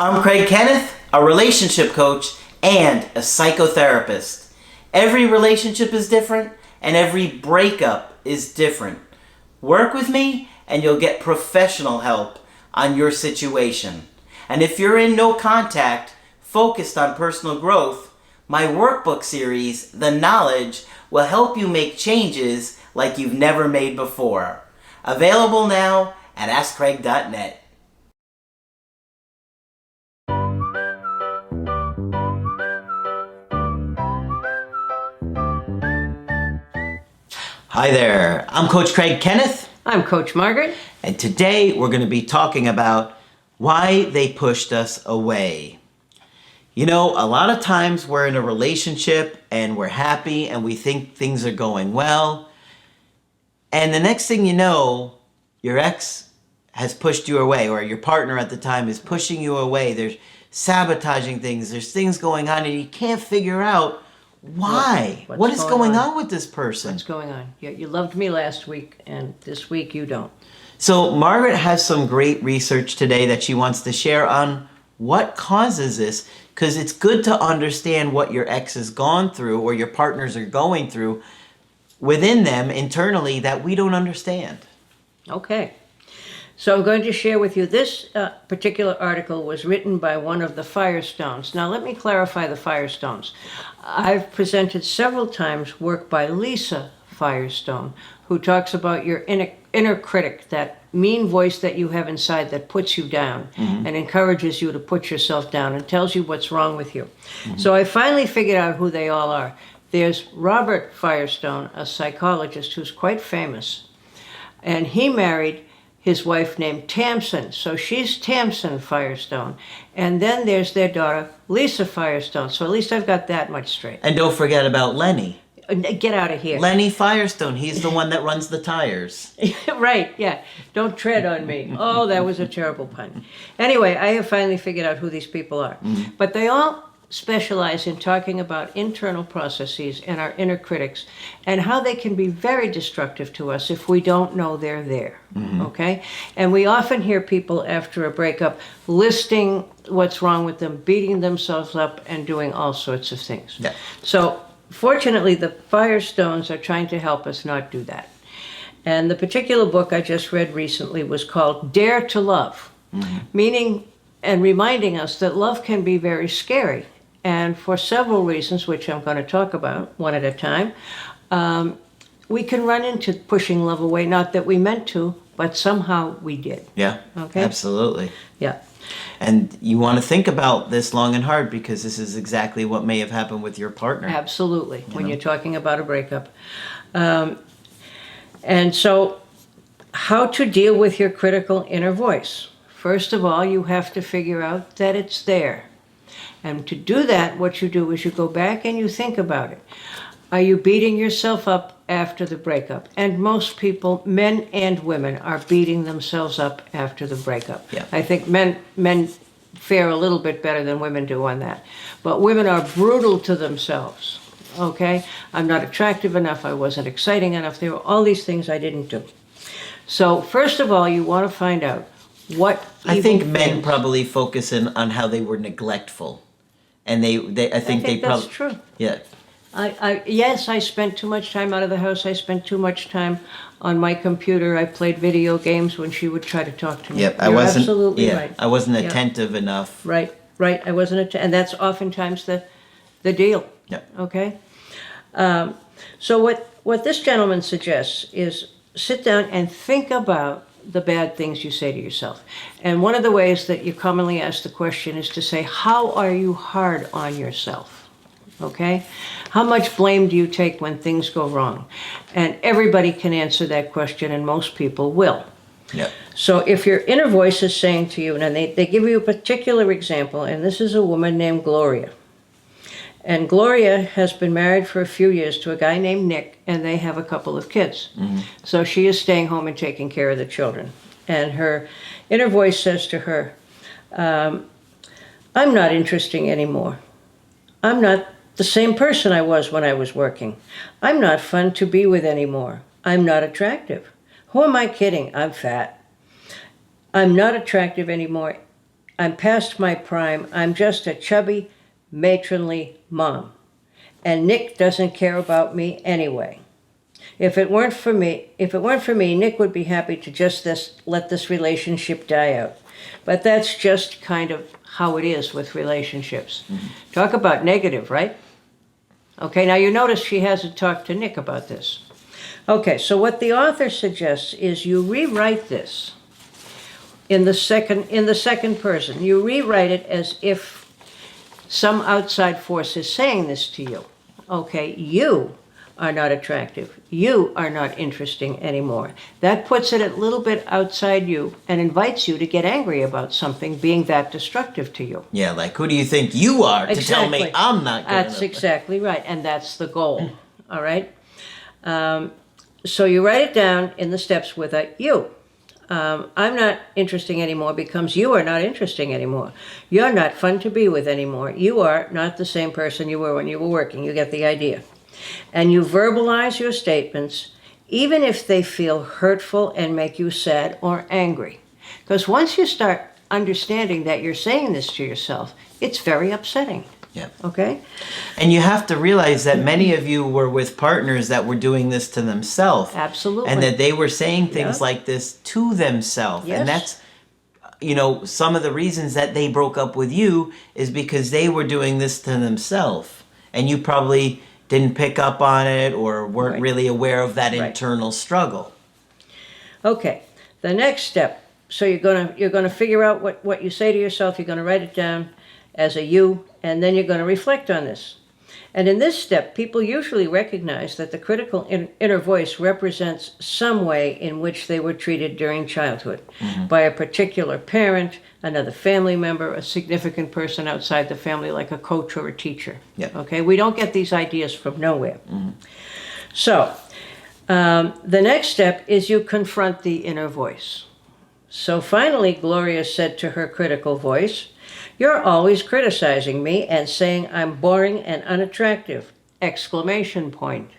I'm Craig Kenneth, a relationship coach and a psychotherapist. Every relationship is different and every breakup is different. Work with me and you'll get professional help on your situation. And if you're in no contact, focused on personal growth, my workbook series, The Knowledge, will help you make changes like you've never made before. Available now at AskCraig.net. Hi there, I'm Coach Craig Kenneth. I'm Coach Margaret. And today we're going to be talking about why they pushed us away. You know, a lot of times we're in a relationship and we're happy and we think things are going well. And the next thing you know, your ex has pushed you away, or your partner at the time is pushing you away. They're sabotaging things. There's things going on and you can't figure out why. What is going on with this person? What's going on? You loved me last week, and this week you don't. So Margaret has some great research today that she wants to share on what causes this, because it's good to understand what your ex has gone through or your partners are going through within them internally that we don't understand. Okay. So I'm going to share with you this particular article was written by one of the Firestones. Now let me clarify the Firestones. I've presented several times work by Lisa Firestone, who talks about your inner critic, that mean voice that you have inside that puts you down and encourages you to put yourself down and tells you what's wrong with you. So I finally figured out who they all are. There's Robert Firestone, a psychologist who's quite famous, and he married his wife named Tamsin. So she's Tamsin Firestone. And then there's their daughter, Lisa Firestone. So at least I've got that much straight. And don't forget about Lenny. Get out of here. Lenny Firestone. He's the one that runs the tires. Right, yeah. Don't tread on me. Oh, that was a terrible pun. Anyway, I have finally figured out who these people are. But they all specialize in talking about internal processes and our inner critics and how they can be very destructive to us if we don't know they're there, okay? And we often hear people after a breakup listing what's wrong with them, beating themselves up, and doing all sorts of things. Yeah. So fortunately, the Firestones are trying to help us not do that. And the particular book I just read recently was called Dare to Love, meaning and reminding us that love can be very scary. And for several reasons, which I'm going to talk about one at a time, we can run into pushing love away, not that we meant to, but somehow we did. Yeah, okay? Absolutely. Yeah. And you want to think about this long and hard because this is exactly what may have happened with your partner. Absolutely, when you're talking about a breakup. And so how to deal with your critical inner voice. First of all, you have to figure out that it's there. And to do that, what you do is you go back and you think about it. Are you beating yourself up after the breakup? And most people, men and women, are beating themselves up after the breakup. Yeah. I think men fare a little bit better than women do on that. But women are brutal to themselves, okay? I'm not attractive enough, I wasn't exciting enough, there were all these things I didn't do. So first of all, you want to find out what I think men probably focus in on how they were neglectful. And I think they that's probably true. Yeah. Yes, I spent too much time out of the house. I spent too much time on my computer. I played video games when she would try to talk to me. Yep, You're absolutely right. I wasn't attentive enough. Right. I wasn't and that's oftentimes the deal. Yep. Okay. So what this gentleman suggests is sit down and think about the bad things you say to yourself. And one of the ways that you commonly ask the question is to say, how are you hard on yourself? Okay? How much blame do you take when things go wrong? And everybody can answer that question, and most people will. Yeah. So if your inner voice is saying to you, and they give you a particular example, and this is a woman named Gloria. And Gloria has been married for a few years to a guy named Nick, and they have a couple of kids. So she is staying home and taking care of the children. And her inner voice says to her, I'm not interesting anymore. I'm not the same person I was when I was working. I'm not fun to be with anymore. I'm not attractive. Who am I kidding? I'm fat. I'm not attractive anymore. I'm past my prime. I'm just a chubby, matronly mom. And Nick doesn't care about me anyway. If it weren't for me, Nick would be happy to just let this relationship die out. But that's just kind of how it is with relationships. Talk about negative, right? Okay, now you notice she hasn't talked to Nick about this. Okay, so what the author suggests is you rewrite this in the second person. You rewrite it as if some outside force is saying this to you. Okay, you are not attractive. You are not interesting anymore. That puts it a little bit outside you and invites you to get angry about something being that destructive to you. Yeah, like, who do you think you are to tell me I'm not good That's enough? exactly right, and that's the goal, all right? So you write it down in the steps with a you. I'm not interesting anymore becomes you are not interesting anymore. You're not fun to be with anymore. You are not the same person you were when you were working. You get the idea. And you verbalize your statements, even if they feel hurtful and make you sad or angry. Because once you start understanding that you're saying this to yourself, it's very upsetting. Yeah. Okay? And you have to realize that many of you were with partners that were doing this to themselves. Absolutely. And that they were saying things like this to themselves. Yes. And that's, some of the reasons that they broke up with you is because they were doing this to themselves. And you probably didn't pick up on it or weren't really aware of that internal struggle. Okay, the next step. So you're gonna figure out what you say to yourself. You're gonna write it down as a you, and then you're gonna reflect on this. And in this step, people usually recognize that the critical inner voice represents some way in which they were treated during childhood by a particular parent, another family member, a significant person outside the family, like a coach or a teacher. Yep. Okay, we don't get these ideas from nowhere. So the next step is you confront the inner voice. So finally, Gloria said to her critical voice, "You're always criticizing me and saying I'm boring and unattractive!" Exclamation point.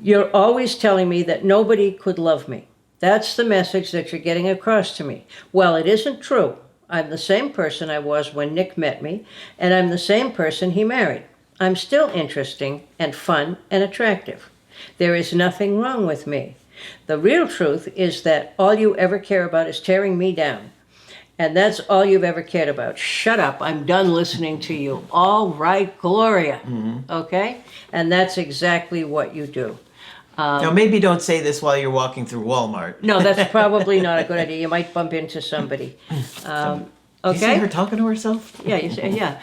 "You're always telling me that nobody could love me. That's the message that you're getting across to me. Well, it isn't true. I'm the same person I was when Nick met me, and I'm the same person he married. I'm still interesting and fun and attractive. There is nothing wrong with me. The real truth is that all you ever care about is tearing me down. And that's all you've ever cared about. Shut up. I'm done listening to you." All right, Gloria. Okay? And that's exactly what you do. Now, maybe don't say this while you're walking through Walmart. No, that's probably not a good idea. You might bump into somebody. You see Okay? her talking to herself? Yeah, you say, yeah.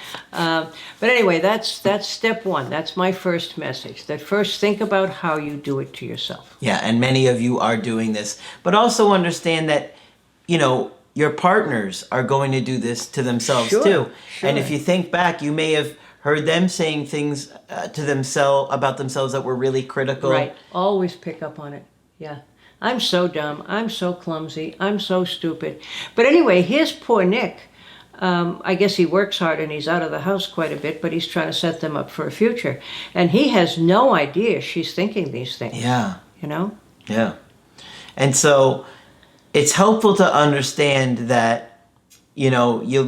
But anyway, that's step one. That's my first message. That first, think about how you do it to yourself. Yeah, and many of you are doing this. But also understand that, your partners are going to do this to themselves too. Sure. And if you think back, you may have heard them saying things about themselves that were really critical. Right. Always pick up on it. Yeah. I'm so dumb. I'm so clumsy. I'm so stupid. But anyway, here's poor Nick. I guess he works hard and he's out of the house quite a bit, but he's trying to set them up for a future. And he has no idea she's thinking these things. Yeah. Yeah. And so it's helpful to understand that, you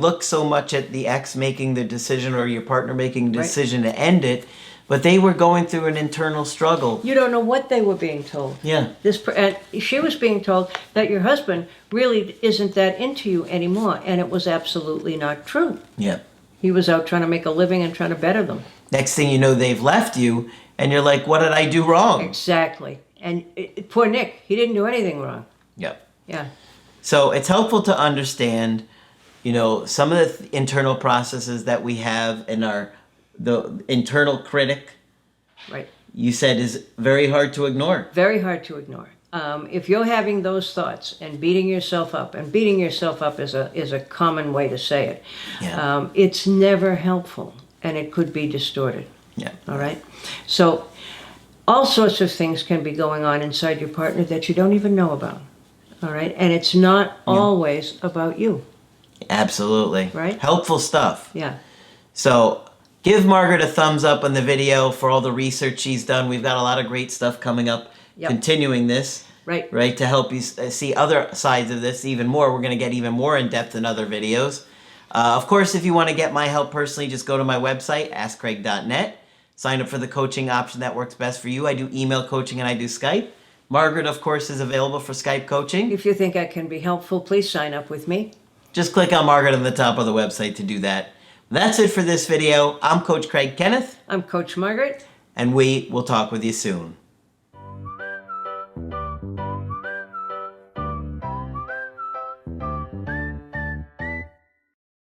look so much at the ex making the decision or your partner making the decision to end it, but they were going through an internal struggle. You don't know what they were being told. Yeah. And she was being told that your husband really isn't that into you anymore, and it was absolutely not true. Yeah. He was out trying to make a living and trying to better them. Next thing you know, they've left you, and you're like, what did I do wrong? Exactly. And poor Nick, he didn't do anything wrong. Yep. Yeah. So it's helpful to understand, some of the internal processes that we have in the internal critic. Right. You said is very hard to ignore. Very hard to ignore. If you're having those thoughts and beating yourself up is a common way to say it. Yeah. It's never helpful, and it could be distorted. Yeah. All right. So all sorts of things can be going on inside your partner that you don't even know about. All right. And it's not always about you. Absolutely. Right? Helpful stuff. Yeah. So give Margaret a thumbs up on the video for all the research she's done. We've got a lot of great stuff coming up, continuing this. Right. Right, to help you see other sides of this even more. We're going to get even more in depth in other videos. Of course, if you want to get my help personally, just go to my website, askcraig.net. Sign up for the coaching option that works best for you. I do email coaching and I do Skype. Margaret, of course, is available for Skype coaching. If you think I can be helpful, please sign up with me. Just click on Margaret on the top of the website to do that. That's it for this video. I'm Coach Craig Kenneth. I'm Coach Margaret. And we will talk with you soon.